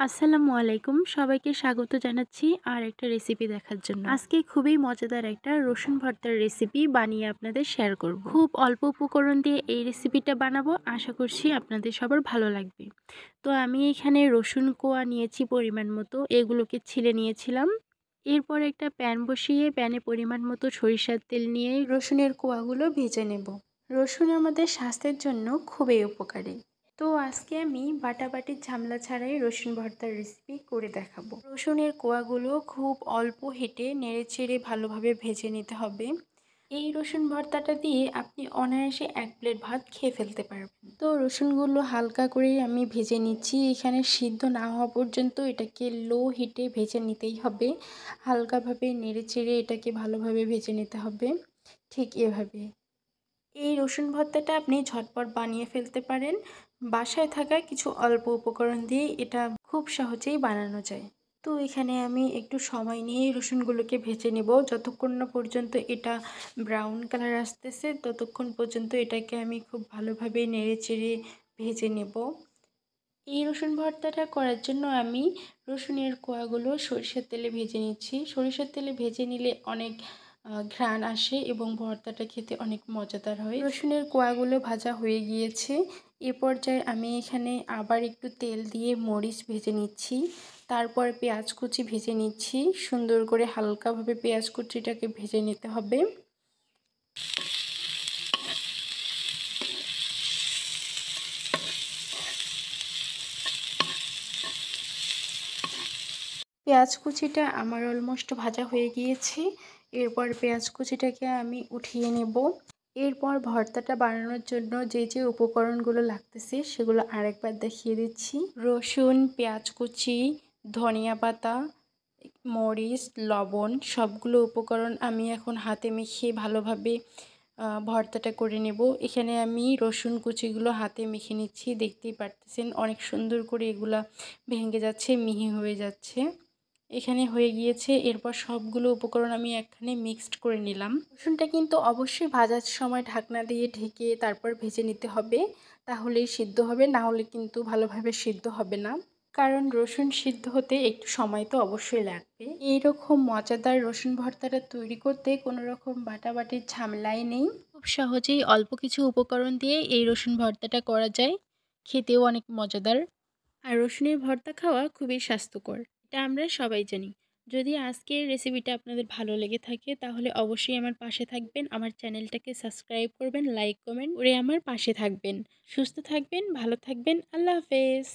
আসসালামু আলাইকুম, সবাইকে স্বাগত জানাচ্ছি আর একটা রেসিপি দেখার জন্য। আজকে খুবই মজাদার একটা রসুন ভর্তার রেসিপি বানিয়ে আপনাদের শেয়ার করব। খুব অল্প উপকরণ দিয়ে এই রেসিপিটা বানাবো, আশা করছি আপনাদের সবার ভালো লাগবে। তো আমি এখানে রসুন কোয়া নিয়েছি পরিমাণ মতো, এগুলোকে ছিলে নিয়েছিলাম। এরপর একটা প্যান বসিয়ে প্যানে পরিমাণ মতো সরিষার তেল নিয়ে রসুনের কোয়াগুলো ভেজে নেব। রসুন আমাদের স্বাস্থ্যের জন্য খুবই উপকারী। তো আজকে আমি বাটাবাটির ঝামেলা ছাড়াই রসুন ভর্তার রেসিপি করে দেখাবো। রসুনের কোয়াগুলো খুব অল্প হিটে নেড়েচেড়ে ভালোভাবে ভেজে নিতে হবে। এই রসুন ভর্তাটা দিয়ে আপনি অনায়াসে 1 প্লেট ভাত খেয়ে ফেলতে পারবেন। তো রসুনগুলো হালকা করেই আমি ভেজে নিচ্ছি। এখানে সিদ্ধ না হওয়া পর্যন্ত এটাকে লো হিটে ভেজে নিতেই হবে। হালকাভাবে নেড়েচেড়ে এটাকে ভালোভাবে ভেজে নিতে হবে, ঠিক এভাবে। এই রসুন ভর্তাটা আপনি ঝটপট বানিয়ে ফেলতে পারেন। বাসায় থাকা কিছু অল্প উপকরণ দিয়ে এটা খুব সহজেই বানানো যায়। তো এখানে আমি একটু সময় নিয়ে রসুনগুলোকে ভেজে নেব। যতক্ষণ না পর্যন্ত এটা ব্রাউন কালার আসতেছে ততক্ষণ পর্যন্ত এটাকে আমি খুব ভালোভাবে নেড়েচেড়ে ভেজে নেব। এই রসুন ভর্তাটা করার জন্য আমি রসুনের কোয়াগুলো সরিষার তেলে ভেজে নিচ্ছি। সরিষার তেলে ভেজে নিলে অনেক ঘ্রাণ আসে এবং ভর্তাটা খেতে অনেক মজাদার হয়। রসুনের কোয়াগুলো ভাজা হয়ে গিয়েছে। এ পর্যায়ে আমি এখানে আবার একটু তেল দিয়ে মরিচ ভেজে নিচ্ছি। তারপর পেঁয়াজ কুচি ভেজে নিচ্ছি। সুন্দর করে হালকাভাবে পেঁয়াজ কুচিটাকে ভেজে নিতে হবে। পেঁয়াজ কুচিটা আমার অলমোস্ট ভাজা হয়ে গিয়েছে। এরপর পেঁয়াজ কুচিটাকে আমি উঠিয়ে নেব। এরপর ভর্তাটা বানানোর জন্য যে উপকরণগুলো লাগতেছে সেগুলো আরেকবার দেখিয়ে দিচ্ছি। রসুন, পেঁয়াজ কুচি, ধনিয়া পাতা, মরিচ, লবণ, সবগুলো উপকরণ আমি এখন হাতে মেখে ভালোভাবে ভর্তাটা করে নেব। এখানে আমি রসুন কুচিগুলো হাতে মেখে নিচ্ছি। দেখতেই পারতেছেন অনেক সুন্দর করে এগুলা ভেঙে যাচ্ছে, মিহি হয়ে যাচ্ছে। এখানে হয়ে গিয়েছে। এরপর সবগুলো উপকরণ আমি এখানে মিক্সড করে নিলাম। রসুনটা কিন্তু অবশ্যই ভাজার সময় ঢাকনা দিয়ে ঢেকে তারপর ভেজে নিতে হবে, তাহলেই সিদ্ধ হবে, না হলে কিন্তু ভালোভাবে সিদ্ধ হবে না। কারণ রসুন সিদ্ধ হতে একটু সময় তো অবশ্যই লাগবে। এইরকম মজাদার রসুন ভর্তাটা তৈরি করতে কোনো রকম বাটাবাটির ঝামেলাই নেই। খুব সহজেই অল্প কিছু উপকরণ দিয়ে এই রসুন ভর্তাটা করা যায়। খেতেও অনেক মজাদার। আর রসুনের ভর্তা খাওয়া খুবই স্বাস্থ্যকর, এটা আমরা সবাই জানি। যদি আজকের রেসিপিটা আপনাদের ভালো লেগে থাকে তাহলে অবশ্যই আমার পাশে থাকবেন, আমার চ্যানেলটাকে সাবস্ক্রাইব করবেন, লাইক কমেন্ট করে আমার পাশে থাকবেন। সুস্থ থাকবেন, ভালো থাকবেন। আল্লাহ হাফেজ।